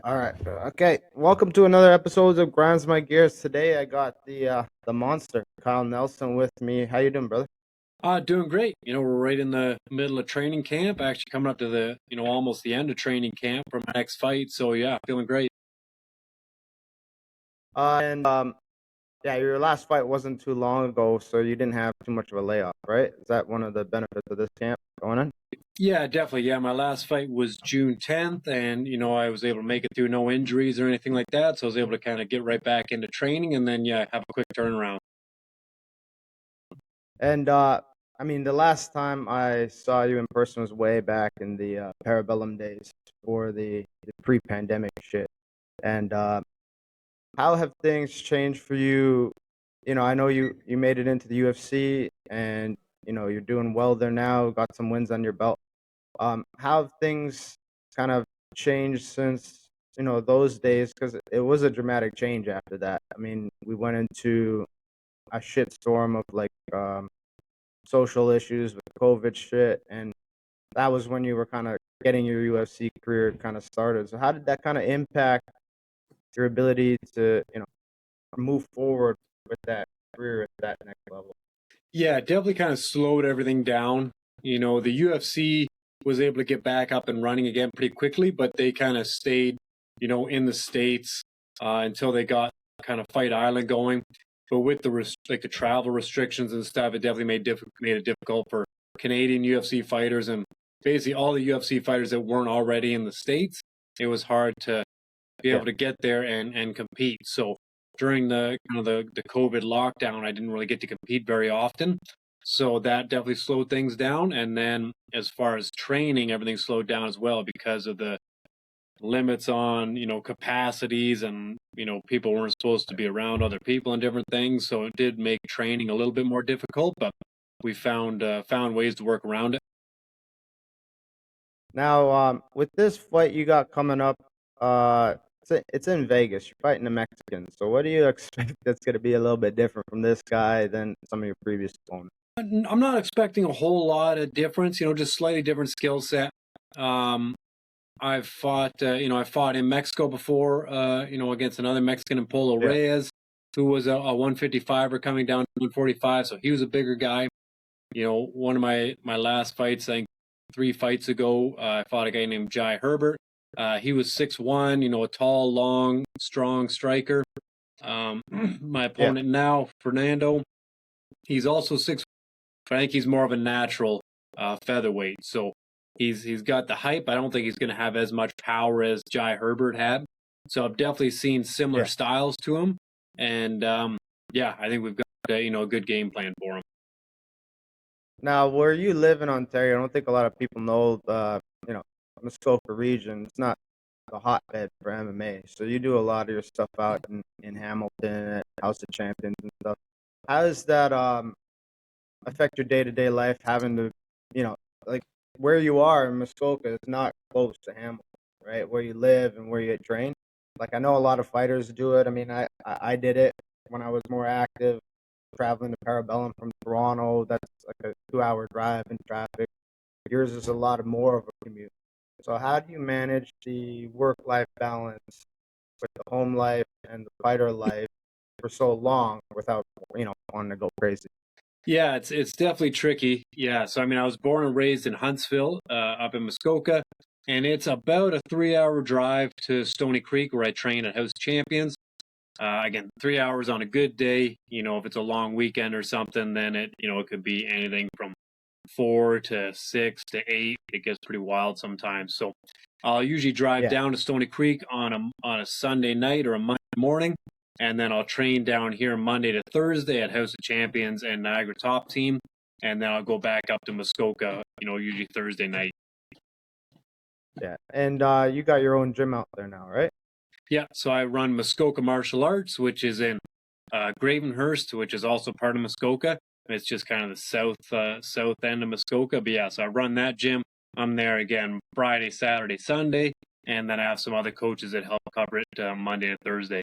All right. Okay. Welcome to another episode of Grinds My Gears. Today I got the monster, Kyle Nelson, with me. How you doing, brother? Doing great. We're right in the middle of training camp, actually coming up to the, almost the end of training camp for my next fight. So yeah, feeling great. And yeah, your last fight wasn't too long ago, so you didn't have too much of a layoff, right? Is that one of the benefits of this camp going on? Yeah, definitely. Yeah, my last fight was June 10th, and I was able to make it through no injuries or anything like that. So I was able to kind of get right back into training and then yeah, have a quick turnaround. And I mean, the last time I saw you in person was way back in the Parabellum days for the pre-pandemic shit. And how have things changed for you? I know you made it into the UFC, and you're doing well there now. Got some wins on your belt. How have things kind of changed since those days? Because it was a dramatic change after that. I mean, we went into a shitstorm of like social issues with COVID shit, and that was when you were kind of getting your UFC career kind of started. So how did that kind of impact your ability to move forward with that career at that next level? Yeah, it definitely kind of slowed everything down. The UFC was able to get back up and running again pretty quickly, but they kind of stayed, in the States until they got kind of Fight Island going. But with the travel restrictions and stuff, it definitely made it difficult for Canadian UFC fighters and basically all the UFC fighters that weren't already in the States. It was hard to be Yeah. able to get there and compete. So during the COVID lockdown, I didn't really get to compete very often. So that definitely slowed things down. And then as far as training, everything slowed down as well because of the limits on, capacities and, people weren't supposed to be around other people and different things. So it did make training a little bit more difficult, but we found ways to work around it. Now, with this fight you got coming up, it's in Vegas. You're fighting a Mexican. So what do you expect that's going to be a little bit different from this guy than some of your previous opponents? I'm not expecting a whole lot of difference, just slightly different skill set. Um, I fought in Mexico before, against another Mexican in Polo Yeah. Reyes, who was a 155er coming down to 145. So he was a bigger guy. One of my last fights, I think 3 fights ago, I fought a guy named Jai Herbert. He was 6'1", a tall, long, strong striker. My Yeah. opponent now, Fernando, he's also 6, but I think he's more of a natural featherweight. So he's got the hype. I don't think he's going to have as much power as Jai Herbert had. So I've definitely seen similar Yeah. styles to him, and yeah, I think we've got a good game plan for him. Now, where you live in Ontario, I don't think a lot of people know Muskoka region. It's not the hotbed for MMA. So you do a lot of your stuff out in Hamilton at House of Champions and stuff. How does that affect your day to day life having to, you know, like where you are in Muskoka is not close to Hamilton, right? Where you live and where you train. Like I know a lot of fighters do it. I mean, I did it when I was more active, traveling to Parabellum from Toronto. That's like a 2 hour drive in traffic. Yours is a lot of more of a commute. So how do you manage the work life balance with the home life and the fighter life for so long without wanting to go crazy? Yeah, it's definitely tricky. Yeah, so I mean, I was born and raised in Huntsville, up in Muskoka, and it's about a 3-hour drive to Stony Creek, where I train at House of Champions. Again, 3 hours on a good day. If it's a long weekend or something, then it could be anything from 4 to 6 to 8. It gets pretty wild sometimes. So I'll usually drive Yeah. down to Stony Creek on a Sunday night or a Monday morning, and then I'll train down here Monday to Thursday at House of Champions and Niagara Top Team, and then I'll go back up to Muskoka. Usually Thursday night. Yeah. And you got your own gym out there now, right? Yeah, so I run Muskoka Martial Arts, which is in Gravenhurst, which is also part of Muskoka. It's just kind of the south end of Muskoka. But yeah, so I run that gym. I'm there again Friday, Saturday, Sunday, and then I have some other coaches that help cover it Monday to Thursday.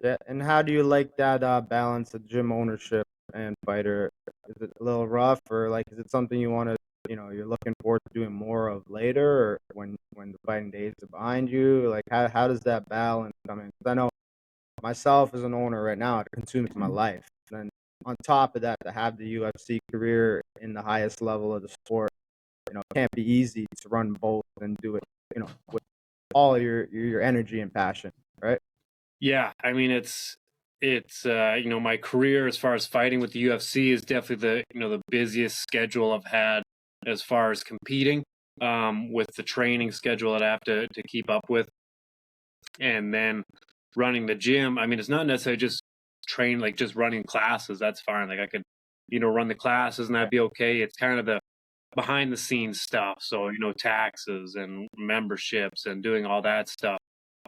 Yeah. And how do you like that balance of gym ownership and fighter? Is it a little rough, or like is it something you want to you're looking forward to doing more of later, or when the fighting days are behind you? Like how does that balance come in? 'Cause I know myself as an owner right now, it consumes my life. And then on top of that, to have the UFC career in the highest level of the sport, it can't be easy to run both and do it, with all your energy and passion, right? Yeah, I mean it's my career as far as fighting with the UFC is definitely the busiest schedule I've had as far as competing, with the training schedule that I have to keep up with, and then running the gym. I mean, it's not necessarily just train, like just running classes. That's fine. Like I could, run the classes and that'd be okay. It's kind of the behind the scenes stuff. So, taxes and memberships and doing all that stuff,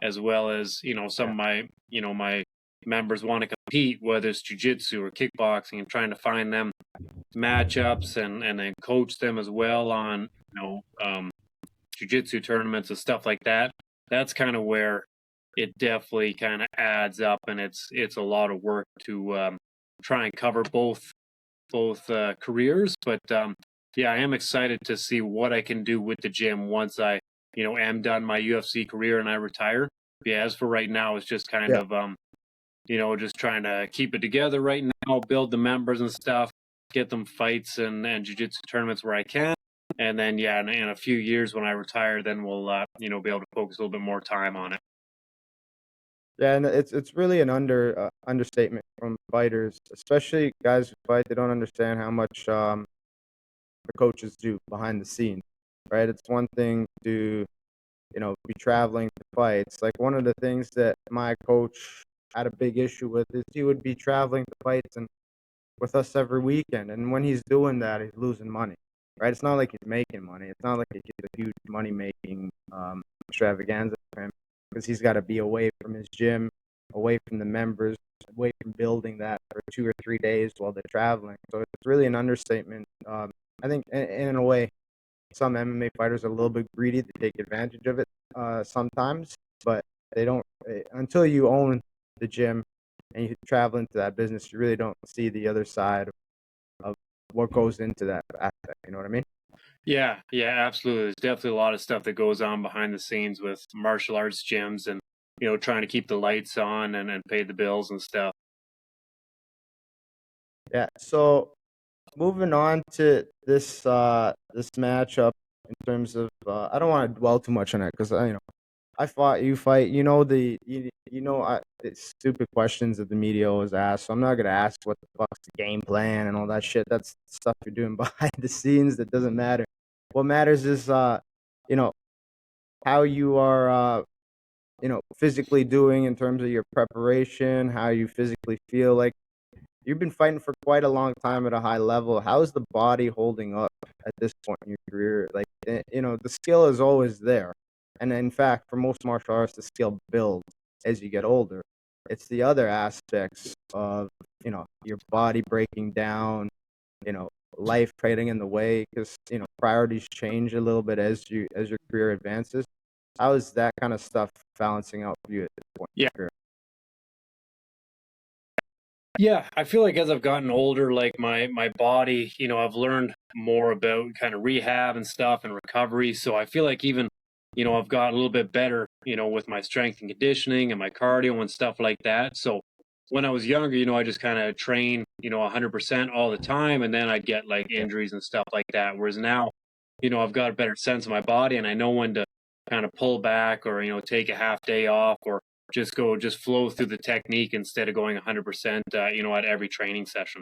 as well as, some Yeah, of my members want to compete, whether it's jujitsu or kickboxing, and trying to find them matchups and then coach them as well on, jujitsu tournaments and stuff like that. That's kind of where it definitely kind of adds up, and it's a lot of work to try and cover both careers. But yeah, I am excited to see what I can do with the gym once I am done my UFC career and I retire. Yeah, as for right now, it's just kind yeah. of just trying to keep it together right now, build the members and stuff, get them fights and jiu-jitsu tournaments where I can. And then, yeah, in a few years when I retire, then we'll, be able to focus a little bit more time on it. Yeah, and it's really an understatement from fighters, especially guys who fight. They don't understand how much the coaches do behind the scenes, right? It's one thing to be traveling to fights. Like one of the things that my coach had a big issue with is he would be traveling to fights and with us every weekend, and when he's doing that, he's losing money, right? It's not like he's making money. It's not like it's a huge money making extravaganza for him because he's got to be away from his gym, away from the members, away from building that for 2 or 3 days while they're traveling. So it's really an understatement. I think in a way, some MMA fighters are a little bit greedy to take advantage of it sometimes, but they don't until you own the gym and you travel into that business, you really don't see the other side of what goes into that aspect. You know what I mean? Yeah, yeah, absolutely. There's definitely a lot of stuff that goes on behind the scenes with martial arts gyms and, trying to keep the lights on and pay the bills and stuff. Yeah. So moving on to this matchup in terms of I don't want to dwell too much on it because I fought, you fight. The stupid questions that the media always ask. So I'm not gonna ask what the fuck's the game plan and all that shit. That's stuff you're doing behind the scenes that doesn't matter. What matters is you know, how you are physically doing in terms of your preparation, how you physically feel. Like you've been fighting for quite a long time at a high level. How is the body holding up at this point in your career? Like the skill is always there. And in fact, for most martial arts, the skill builds as you get older. It's the other aspects of, your body breaking down, life getting in the way because, priorities change a little bit as your career advances. How is that kind of stuff balancing out for you at this point in Yeah. your career? Yeah, I feel like as I've gotten older, like my body, I've learned more about kind of rehab and stuff and recovery. So I feel like even, I've got a little bit better, with my strength and conditioning and my cardio and stuff like that. So when I was younger, I just kind of train, 100% all the time, and then I'd get like Yeah. injuries and stuff like that. Whereas now, I've got a better sense of my body and I know when to kind of pull back or, take a half day off or just flow through the technique instead of going 100%, at every training session.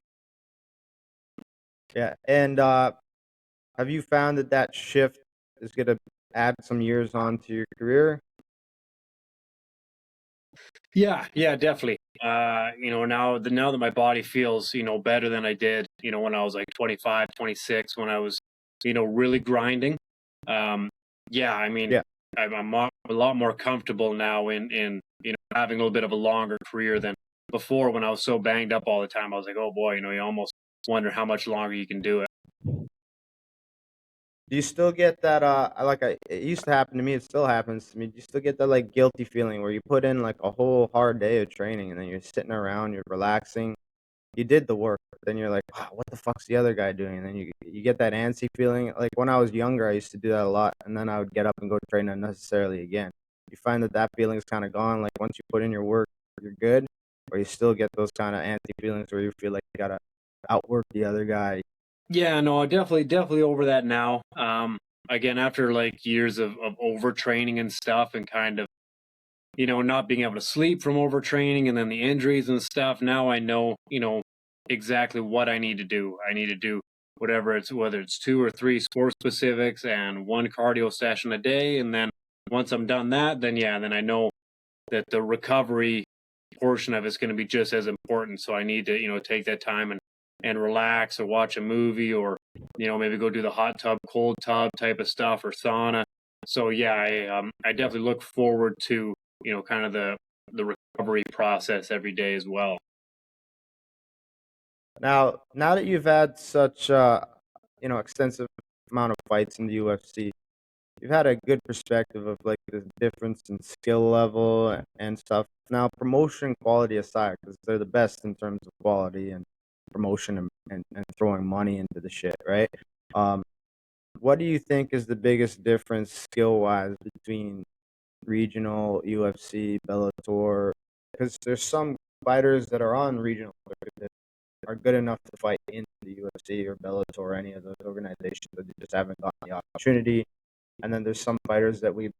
Yeah. And have you found that shift is going to add some years on to your career? Yeah, yeah, definitely. Now that my body feels, better than I did, when I was like 25, 26, when I was, really grinding. Um, yeah, I mean, Yeah. a lot more comfortable now in having a little bit of a longer career than before when I was so banged up all the time. I was like, oh boy, you almost wonder how much longer you can do it. Do you still get that it used to happen to me, it still happens to me. Do you still get that like guilty feeling where you put in like a whole hard day of training and then you're sitting around, you're relaxing. You did the work, then you're like, oh, what the fuck's the other guy doing? And then you get that antsy feeling. Like when I was younger, I used to do that a lot, and then I would get up and go train unnecessarily again. You find that feeling is kind of gone. Like once you put in your work, you're good, or you still get those kind of antsy feelings where you feel like you gotta outwork the other guy. Yeah, no, definitely over that now. Again, after like years of overtraining and stuff, and kind of, not being able to sleep from overtraining, and then the injuries and stuff. Now I know, exactly what I need to do. I need to do whether it's 2 or 3 sport specifics and 1 cardio session a day, and then once I'm done that, then I know that the recovery portion of it's going to be just as important. So I need to, take that time and relax, or watch a movie, or maybe go do the hot tub, cold tub type of stuff, or sauna. So yeah, I definitely look forward to, kind of the recovery process every day as well. Now that you've had such extensive amount of fights in the UFC, you've had a good perspective of like the difference in skill level and stuff. Now, promotion quality aside, because they're the best in terms of quality and promotion and throwing money into the shit, right? Um, what do you think is the biggest difference skill wise between regional, UFC, Bellator? Because there's some fighters that are on regional that are good enough to fight in the UFC or Bellator or any of those organizations, but they just haven't gotten the opportunity. And then there's some fighters that me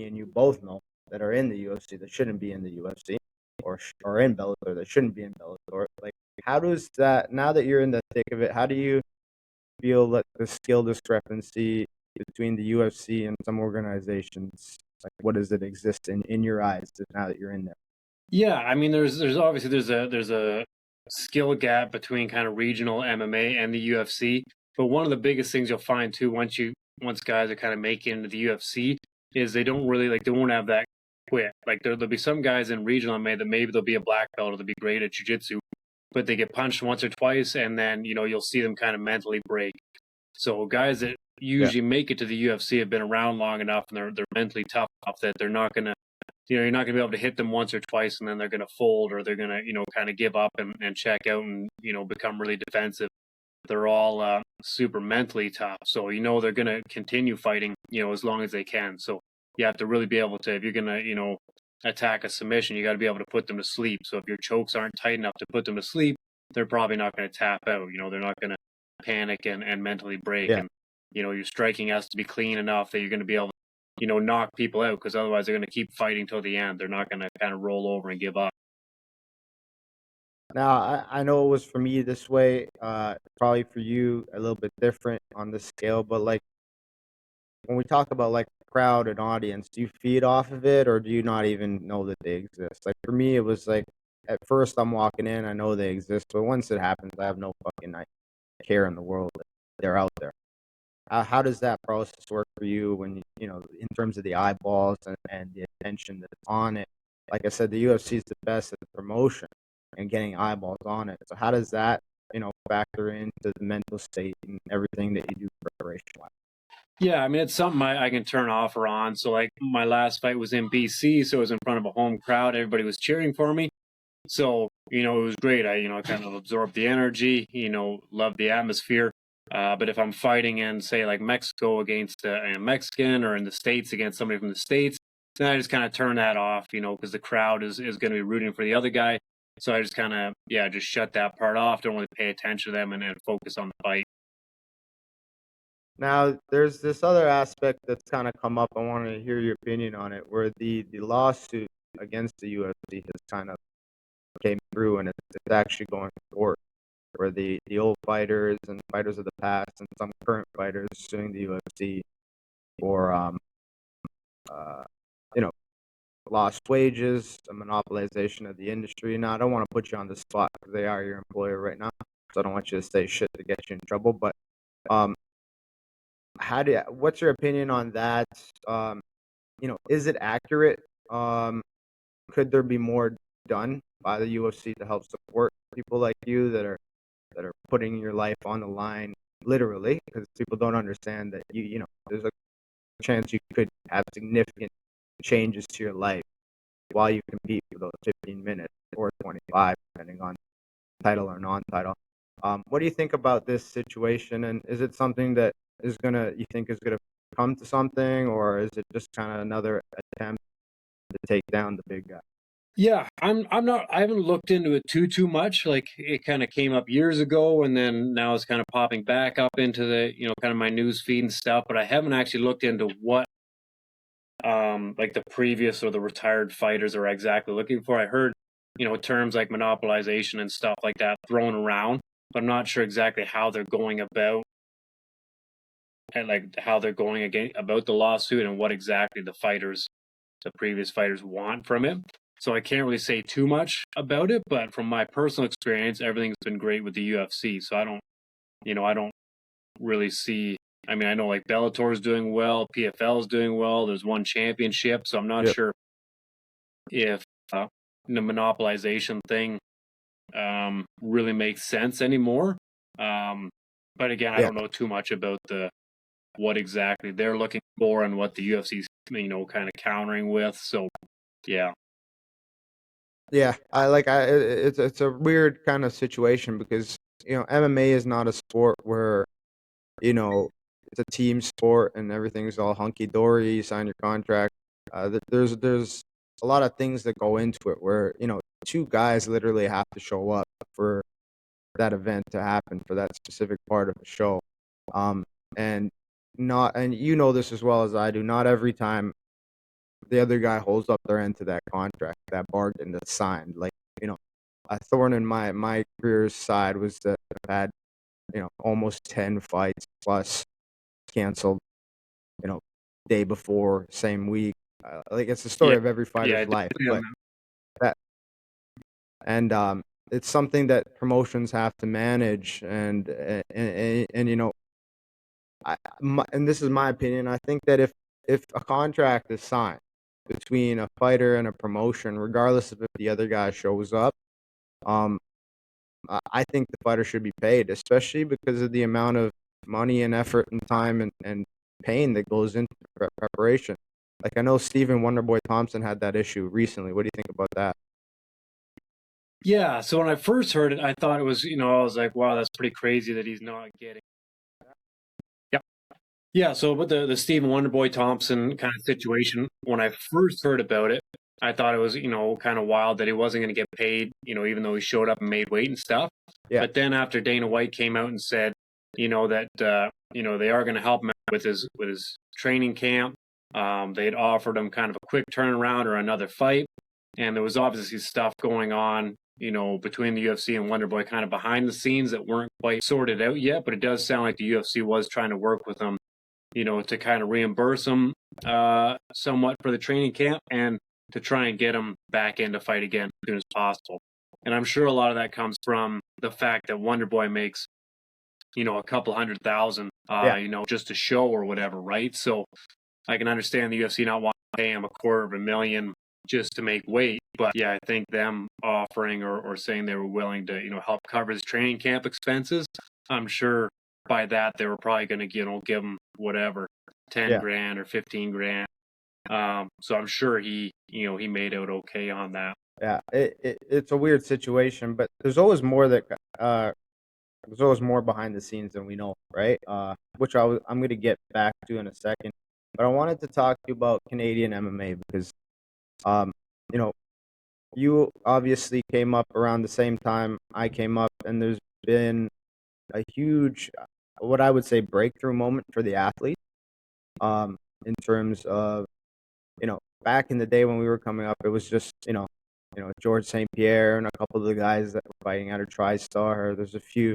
and you both know that are in the UFC that shouldn't be in the UFC, or in Bellator that shouldn't be in Bellator. Like, how does that, now that you're in the thick of it, how do you feel that the skill discrepancy between the UFC and some organizations, like what does it exist in your eyes now that you're in there? Yeah, I mean, there's obviously there's a skill gap between kind of regional MMA and the UFC. But one of the biggest things you'll find too, once guys are kind of making into the UFC, is they don't really like they won't have that quit. Like there'll be some guys in regional MMA that maybe they'll be a black belt or they'll be great at jiu-jitsu, but they get punched once or twice, and then you'll see them kind of mentally break. So guys that Yeah. usually make it to the UFC have been around long enough, and they're mentally tough enough that they're not gonna, you're not going to be able to hit them once or twice, and then they're going to fold, or they're going to, kind of give up and check out, and, become really defensive. They're all super mentally tough. So, they're going to continue fighting, as long as they can. So you have to really be able to, if you're going to, attack a submission, you got to be able to put them to sleep. So if your chokes aren't tight enough to put them to sleep, they're probably not going to tap out. They're not going to panic and mentally break. Yeah. And, your striking has to be clean enough that you're going to be able to, knock people out, because otherwise they're going to keep fighting till the end. They're not going to kind of roll over and give up. Now, I know it was for me this way, probably for you a little bit different on the scale, but like when we talk about like crowd and audience, do you feed off of it or do you not even know that they exist? Like for me, it was like at first I'm walking in, I know they exist, but once it happens, I have no fucking care in the world that they're out there. How does that process work for you when in terms of the eyeballs and the attention that's on it? Like I said, the UFC is the best at the promotion and getting eyeballs on it. So how does that factor into the mental state and everything that you do preparation wise? Yeah, I mean, it's something I can turn off or on. So, like, my last fight was in BC, so it was in front of a home crowd. Everybody was cheering for me. So, it was great. I, kind of absorbed the energy, loved the atmosphere. But if I'm fighting in, say, like Mexico against a Mexican, or in the States against somebody from the States, then I just kind of turn that off, because the crowd is going to be rooting for the other guy. So I just kind of, just shut that part off. Don't really pay attention to them, and focus on the fight. Now, there's this other aspect that's kind of come up. I want to hear your opinion on it, where the lawsuit against the UFC has kind of came through, and it's actually going to court, where the old fighters and fighters of the past and some current fighters suing the UFC for uh, you know lost wages, a monopolization of the industry. Now, I don't want to put you on the spot because they are your employer right now, so I don't want you to say shit to get you in trouble. But um, what's your opinion on that? Um, is it accurate? Could there be more done by the UFC to help support people like you that are putting your life on the line, literally, because people don't understand that there's a chance you could have significant changes to your life while you compete for those 15 minutes or 25, depending on title or non-title. What do you think about this situation, and is it something that you think is gonna come to something, or is it just kind of another attempt to take down the big guy? Yeah, I'm not I haven't looked into it too much. Like it kind of came up years ago and then now it's kind of popping back up into the, kind of my news feed and stuff, but I haven't actually looked into what like the previous or the retired fighters are exactly looking for. I heard, terms like monopolization and stuff like that thrown around, but I'm not sure exactly how they're going about and like how they're going again about the lawsuit and what exactly the previous fighters want from it. So I can't really say too much about it, but from my personal experience, everything's been great with the UFC. So I don't really see. I mean, I know like Bellator is doing well, PFL is doing well. There's one championship, so I'm not Yep. sure if the monopolization thing really makes sense anymore. But again, I Yeah. don't know too much about what exactly they're looking for and what the UFC's kind of countering with. So yeah, Yeah, it's a weird kind of situation because MMA is not a sport where you know it's a team sport and everything's all hunky dory. You sign your contract. There's a lot of things that go into it where two guys literally have to show up for that event to happen for that specific part of the show. Um, and not and you know this as well as I do. Not every time the other guy holds up their end to that contract, that bargain that's signed. Like, a thorn in my career's side was that I've had, almost 10 fights plus canceled, you know, day before, same week. Like it's the yeah, story of every yeah, fighter's life. definitely. But that and it's something that promotions have to manage and and this is my opinion. I think that if a contract is signed between a fighter and a promotion, regardless of if the other guy shows up, um, I think the fighter should be paid, especially because of the amount of money and effort and time and pain that goes into preparation. Like I know Stephen Wonderboy Thompson had that issue recently. What do you think about that? Yeah, so when I first heard it, I thought it was, I was like, wow, that's pretty crazy that he's not getting. Yeah. Yeah, so with the Stephen Wonderboy Thompson kind of situation, when I first heard about it, I thought it was, kind of wild that he wasn't going to get paid, even though he showed up and made weight and stuff. Yeah, But then after Dana White came out and said, that they are going to help him out with his training camp. They'd offered him kind of a quick turnaround or another fight, and there was obviously stuff going on, between the UFC and Wonderboy kind of behind the scenes that weren't quite sorted out yet. But it does sound like the UFC was trying to work with him, to kind of reimburse him somewhat for the training camp and to try and get him back in to fight again as soon as possible. And I'm sure a lot of that comes from the fact that Wonderboy makes, a couple 100,000, yeah, just a show or whatever, right? So I can understand the UFC not wanting to pay him $250,000 just to make weight. But yeah, I think them offering or saying they were willing to, help cover his training camp expenses, I'm sure by that they were probably going to, give him whatever, 10 yeah, grand or 15 grand. So I'm sure he made out okay on that. yeah. It's a weird situation, but there's always more behind the scenes than we know, right? Which I'm going to get back to in a second. But I wanted to talk to you about Canadian MMA because, um, you know, you obviously came up around the same time I came up, and there's been a huge, what I would say, breakthrough moment for the athlete. In terms of, back in the day when we were coming up, it was just, George St. Pierre and a couple of the guys that were fighting out of TriStar. There's a few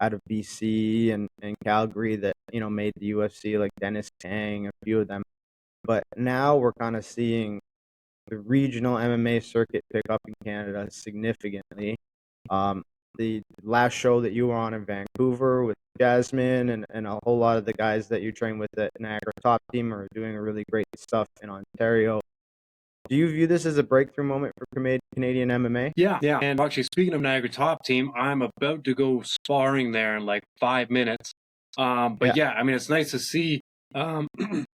out of BC and Calgary that made the UFC, like Dennis Tang, a few of them. But now we're kind of seeing the regional MMA circuit pick up in Canada significantly. Um, the last show that you were on in Vancouver with Jasmine and a whole lot of the guys that you train with at Niagara Top Team are doing a really great stuff in Ontario. Do you view this as a breakthrough moment for Canadian MMA? Yeah, yeah. And actually, speaking of Niagara Top Team, I'm about to go sparring there in like 5 minutes. Yeah, But yeah, I mean, it's nice to see, Canadian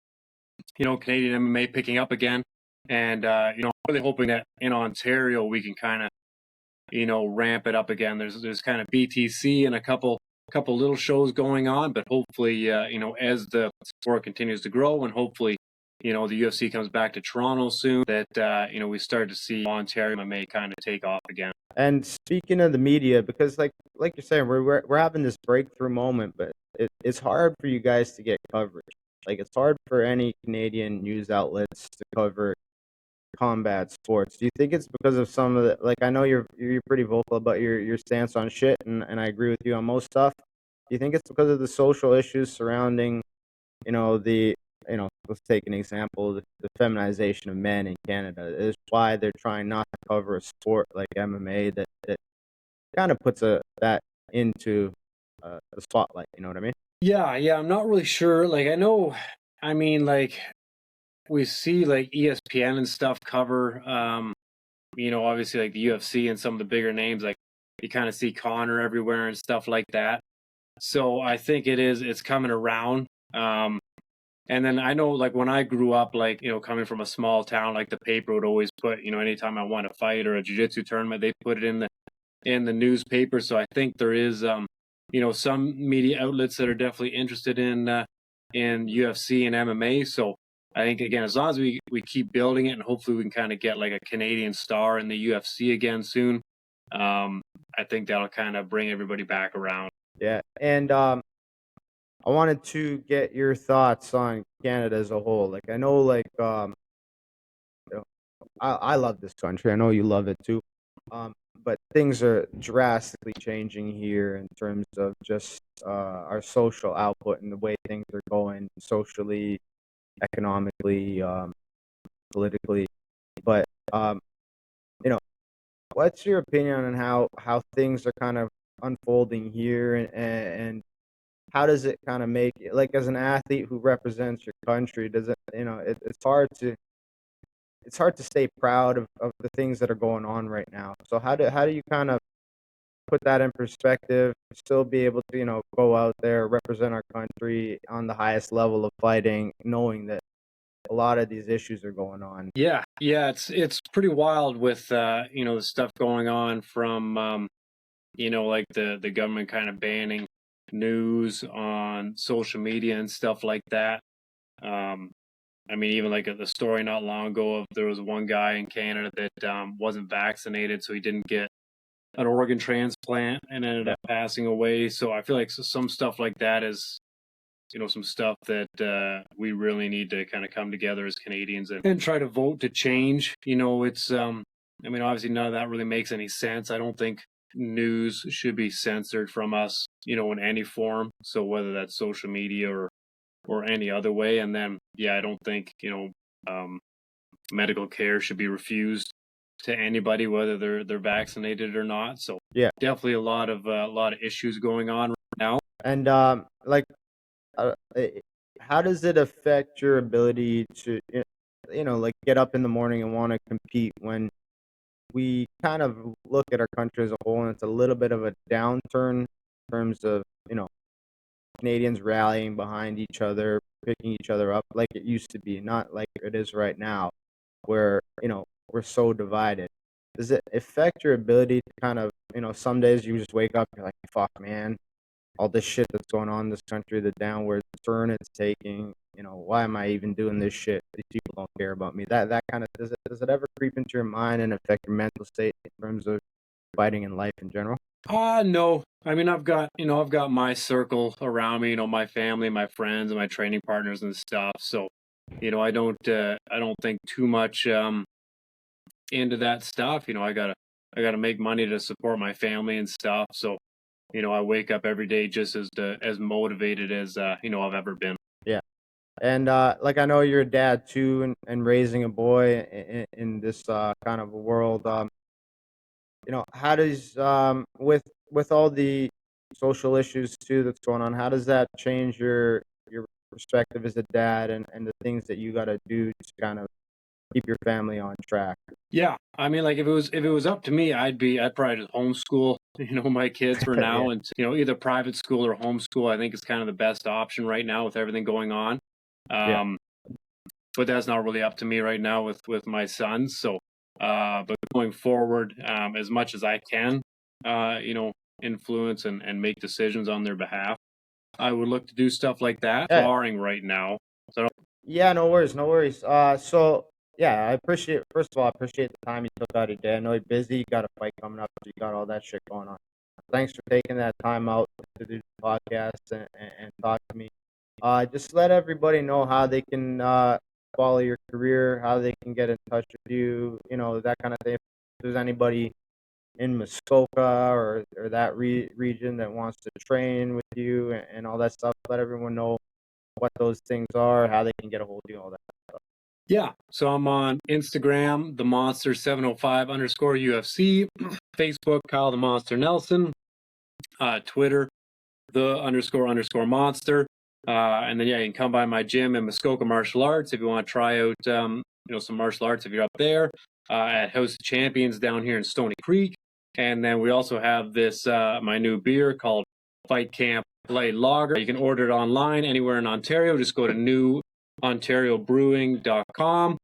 MMA picking up again. And, I'm really hoping that in Ontario we can kind of, ramp it up again. There's kind of BTC and a couple little shows going on, but hopefully, as the sport continues to grow and hopefully, the UFC comes back to Toronto soon, that, we start to see Ontario MMA kind of take off again. And speaking of the media, because like you're saying, we're having this breakthrough moment, but it's hard for you guys to get coverage. Like it's hard for any Canadian news outlets to cover combat sports. Do you think it's because of some of the, like, I know you're pretty vocal about your stance on shit, and I agree with you on most stuff. Do you think it's because of the social issues surrounding, the, let's take an example, the feminization of men in Canada is why they're trying not to cover a sport like MMA that kind of puts that into the spotlight. You know what I mean? Yeah, I'm not really sure. Like, like we see like ESPN and stuff cover, obviously like the UFC and some of the bigger names, like you kind of see Connor everywhere and stuff like that. So I think it's coming around. And then I know, like, when I grew up, like, coming from a small town, like the paper would always put, anytime I want to fight or a jiu-jitsu tournament, they put it in the newspaper. So I think there is, some media outlets that are definitely interested in UFC and MMA. So I think, again, as long as we keep building it and hopefully we can kind of get like a Canadian star in the UFC again soon, I think that'll kind of bring everybody back around. Yeah, and I wanted to get your thoughts on Canada as a whole. Like, I know, like, I love this country. I know you love it too. But things are drastically changing here in terms of just our social output and the way things are going socially, economically, politically. But what's your opinion on how things are kind of unfolding here, and how does it kind of make it, like, as an athlete who represents your country, does it, it's hard to stay proud of the things that are going on right now. So how do you kind of put that in perspective, still be able to, go out there, represent our country on the highest level of fighting, knowing that a lot of these issues are going on? Yeah, it's pretty wild with the stuff going on from like the government kind of banning news on social media and stuff like that. Even like the story not long ago of there was one guy in Canada that wasn't vaccinated, so he didn't get an organ transplant and ended up passing away. So I feel like some stuff like that is, some stuff that we really need to kind of come together as Canadians and try to vote to change. It's obviously none of that really makes any sense. I don't think news should be censored from us, in any form. So whether that's social media or any other way. And then, I don't think, medical care should be refused to anybody, whether they're vaccinated or not. So Yeah, definitely a lot of issues going on right now. and like, how does it affect your ability to, like, get up in the morning and want to compete when we kind of look at our country as a whole and it's a little bit of a downturn in terms of, Canadians rallying behind each other, picking each other up like it used to be, not like it is right now, where, we're so divided. Does it affect your ability to kind of, some days you just wake up and you're like, fuck, man, all this shit that's going on in this country, the downward turn it's taking, why am I even doing this shit? These people don't care about me. That kind of, does it ever creep into your mind and affect your mental state in terms of fighting in life in general? No. I've got my circle around me, my family, my friends, and my training partners and stuff. So, I don't think too much into that stuff. I gotta make money to support my family and stuff. So, I wake up every day just as motivated as I've ever been. Yeah. And like, I know you're a dad too, and raising a boy in this kind of a world. How does, with all the social issues too that's going on, how does that change your perspective as a dad, and the things that you got to do to kind of keep your family on track? Yeah, like if it was up to me, I'd probably just homeschool, my kids for now, Yeah. and either private school or homeschool. I think is kind of the best option right now with everything going on. Yeah. But that's not really up to me right now with my sons. So But going forward, as much as I can, influence and make decisions on their behalf, I would look to do stuff like that. Yeah. Sparring right now. So Yeah, no worries, no worries. So yeah, first of all, I appreciate the time you took out of your day. I know you're busy, you got a fight coming up, you got all that shit going on. Thanks for taking that time out to do the podcast and talk to me. Just let everybody know how they can follow your career, how they can get in touch with you, that kind of thing. If there's anybody in Muskoka or that region that wants to train with you and all that stuff, let everyone know what those things are, how they can get a hold of you, all that stuff. Yeah, so I'm on Instagram, the Monster 705 _ UFC, Facebook, Kyle the Monster Nelson, Twitter, the _ Monster, and then yeah, you can come by my gym in Muskoka Martial Arts if you want to try out some martial arts if you're up there, at House of Champions down here in Stony Creek, and then we also have this my new beer called Fight Camp Light Lager. You can order it online anywhere in Ontario. Just go to newontariogrewing.com.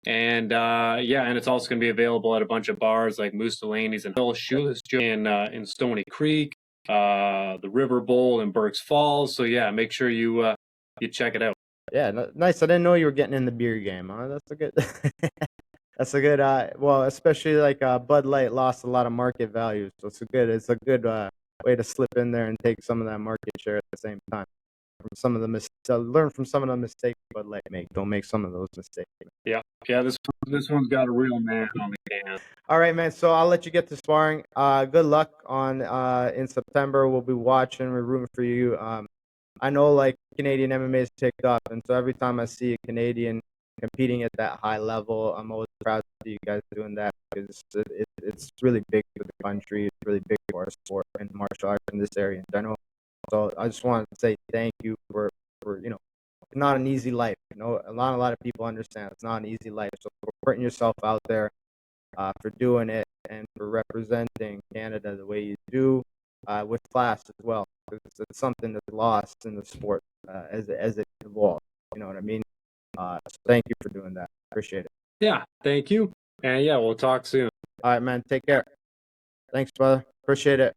And and it's also going to be available at a bunch of bars like Mussolini's and Phil Shoeless in Stony Creek, the River Bowl in Berks Falls. So yeah, make sure you check it out. Yeah, nice. I didn't know you were getting in the beer game. Huh? That's a good. That's a good. Well, especially like Bud Light lost a lot of market value, so it's a good way to slip in there and take some of that market share at the same time. Learn from some of the mistakes Bud Light make. Don't make some of those mistakes. Yeah. This one's got a real man on the can. All right, man. So I'll let you get to sparring. Good luck in September. We'll be watching. We're rooting for you. I know like Canadian MMA is picked up, and so every time I see a Canadian competing at that high level, I'm always proud to see you guys doing that because it's really big for the country. It's really big for our sport and martial arts in this area in general. So I just want to say thank you for it's not an easy life. A lot of people understand it's not an easy life. So for putting yourself out there, for doing it, and for representing Canada the way you do, with class as well. It's something that's lost in the sport as it evolves. You know what I mean? So thank you for doing that. Appreciate it. Yeah, thank you. And yeah, we'll talk soon. All right, man. Take care. Thanks, brother. Appreciate it.